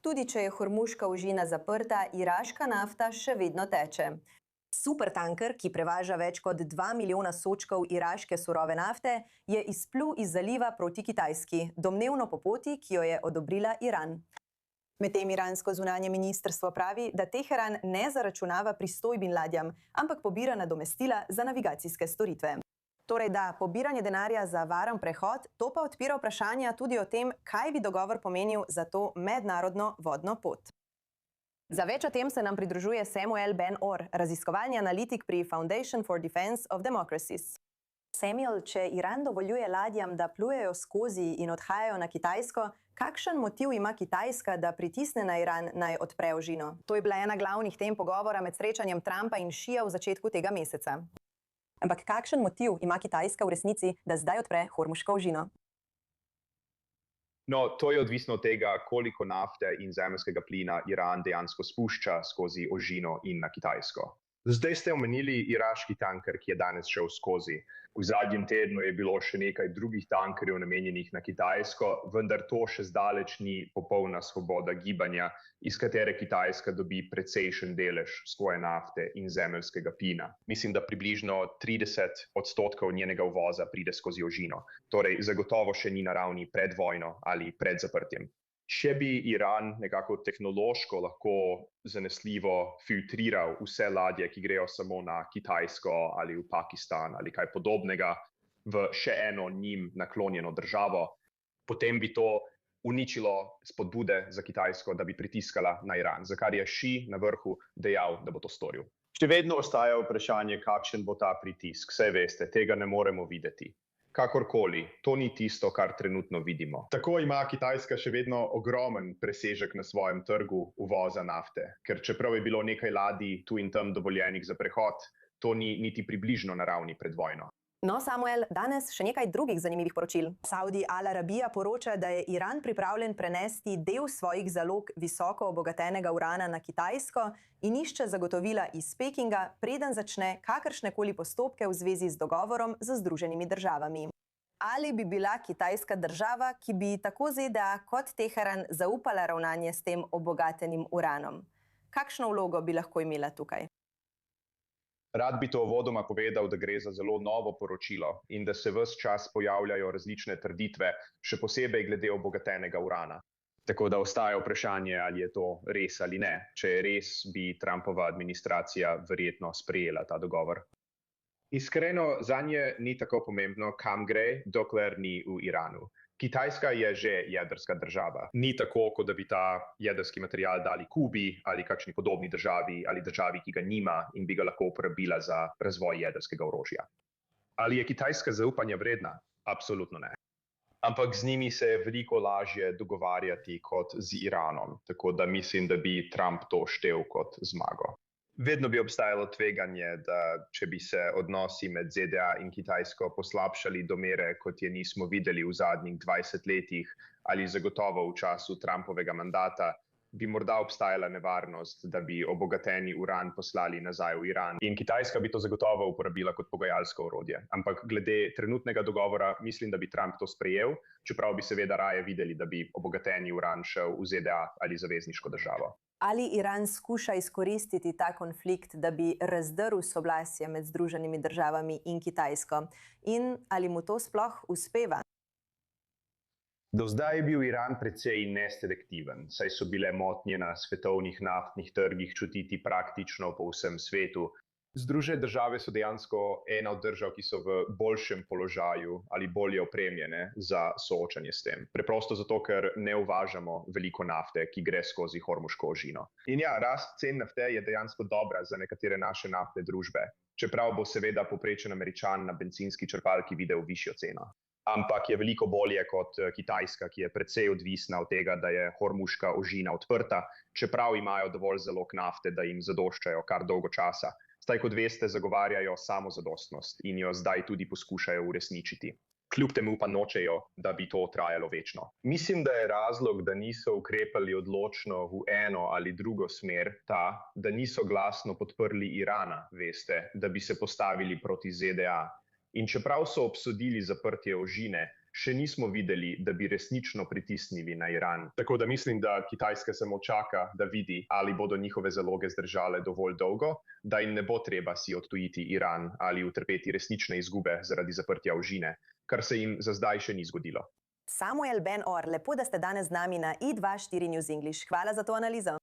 Tudi če je hormuška ožina zaprta, iraška nafta še vedno teče. Supertanker, ki prevaža več kot 2 milijona sodčkov iraške surove nafte, je izplul iz zaliva proti Kitajski, domnevno po poti, ki jo je odobrila Iran. Medtem iransko zunanje ministrstvo pravi, da Teheran ne zaračunava pristojbin ladjam, ampak pobira nadomestila za navigacijske storitve. Torej da, pobiranje denarja za varen prehod, to pa odpira vprašanja tudi o tem, kaj bi dogovor pomenil za to mednarodno vodno pot. Za več o tem se nam pridružuje Samuel Ben-Or, raziskovalni analitik pri Foundation for Defense of Democracies. Samuel, če Iran dovoljuje ladjam, da plujejo skozi in odhajajo na Kitajsko, kakšen motiv ima Kitajska, da pritisne na Iran, naj odpre ožino? To je bila ena glavnih tem pogovora med srečanjem Trumpa in Šija v začetku tega meseca. Ampak kakšen motiv ima Kitajska v resnici, da zdaj odpre hormuško ožino? No, to je odvisno od tega, koliko nafte in zemeljskega plina Iran dejansko spušča skozi ožino in na Kitajsko. Zdaj ste omenili iraški tanker, ki je danes šel skozi. V zadnjem tednu je bilo še nekaj drugih tankerjev namenjenih na Kitajsko, vendar to še zdaleč ni popolna svoboda gibanja, iz katere Kitajska dobi precejšen delež svoje nafte in zemeljskega plina. Mislim, da približno 30% njenega uvoza pride skozi ožino. Torej, zagotovo še ni na ravni pred vojno ali pred zaprtjem. Če bi Iran nekako tehnološko lahko zanesljivo filtriral vse ladje, ki grejo samo na Kitajsko ali v Pakistan ali kaj podobnega, v še eno njim naklonjeno državo, potem bi to uničilo spodbude za Kitajsko, da bi pritiskala na Iran, za kar je Ši na vrhu dejal, da bo to storil. Še vedno ostaja vprašanje, kakšen bo ta pritisk. Saj veste, tega ne moremo videti. Kakorkoli, to ni tisto, kar trenutno vidimo. Tako ima Kitajska še vedno ogromen presežek na svojem trgu uvoza nafte, ker čeprav je bilo nekaj ladij tu in tam dovoljenih za prehod, to ni niti približno na ravni pred vojno. No, Samuel, danes še nekaj drugih zanimivih poročil. Saudi Al-Arabija poroča, da je Iran pripravljen prenesti del svojih zalog visoko obogatenega urana na Kitajsko in išče zagotovila iz Pekinga, preden začne kakršnekoli postopke v zvezi z dogovorom z Združenimi državami. Ali bi bila Kitajska država, ki bi tako ZDA kot Teheran zaupala ravnanje s tem obogatenim uranom? Kakšno vlogo bi lahko imela tukaj? Rad bi to uvodoma povedal, da gre za zelo novo poročilo in da se ves čas pojavljajo različne trditve, še posebej glede obogatenega urana. Tako da ostaja vprašanje, ali je to res ali ne. Če je res, bi Trumpova administracija verjetno sprejela ta dogovor. Iskreno, zanje ni tako pomembno, kam gre, dokler ni v Iranu. Kitajska je že jedrska država. Ni tako, kot da bi ta jedrski material dali Kubi ali kakšni podobni državi ali državi, ki ga nima in bi ga lahko uporabila za razvoj jedrskega orožja. Ali je Kitajska zaupanja vredna? Absolutno ne. Ampak z njimi se je veliko lažje dogovarjati kot z Iranom, tako da mislim, da bi Trump to štel kot zmago. Vedno bi obstajalo tveganje, da če bi se odnosi med ZDA in Kitajsko poslabšali do mere, kot je nismo videli v zadnjih 20 letih ali zagotovo v času Trumpovega mandata, bi morda obstajala nevarnost, da bi obogateni uran poslali nazaj v Iran. In Kitajska bi to zagotovo uporabila kot pogajalsko orodje. Ampak glede trenutnega dogovora mislim, da bi Trump to sprejel, čeprav bi seveda raje videli, da bi obogateni uran šel v ZDA ali zavezniško državo. Ali Iran skuša izkoristiti ta konflikt, da bi razdrl soglasje med Združenimi državami in Kitajsko? In ali mu to sploh uspeva? Do zdaj je bil Iran precej neselektiven, saj so bile motnje na svetovnih naftnih trgih čutiti praktično po vsem svetu. Združene države so dejansko ena od držav, ki so v boljšem položaju ali bolje opremljene za soočanje s tem. Preprosto zato, ker ne uvažamo veliko nafte, ki gre skozi hormuško ožino. In ja, rast cen nafte je dejansko dobra za nekatere naše naftne družbe, čeprav bo seveda povprečen Američan na bencinski črpalki videl višjo ceno. Ampak je veliko bolje kot Kitajska, ki je precej odvisna od tega, da je hormuška ožina odprta, čeprav imajo dovolj zalog nafte, da jim zadoščajo kar dolgo časa. Zdaj, kot veste, zagovarjajo samozadostnost in jo zdaj tudi poskušajo uresničiti. Kljub temu pa nočejo, da bi to trajalo večno. Mislim, da je razlog, da niso ukrepali odločno v eno ali drugo smer, ta, da niso glasno podprli Irana, veste, da bi se postavili proti ZDA. In čeprav so obsodili zaprtje ožine, še nismo videli, da bi resnično pritisnili na Iran. Tako da mislim, da Kitajska samo čaka, da vidi, ali bodo njihove zaloge zdržale dovolj dolgo, da jim ne bo treba si odtujiti Iran ali utrpeti resnične izgube zaradi zaprtja Užine, kar se jim za zdaj še ni zgodilo. Samuel Ben Orr, lepo, da ste danes z nami na i24 News English. Hvala za to analizo.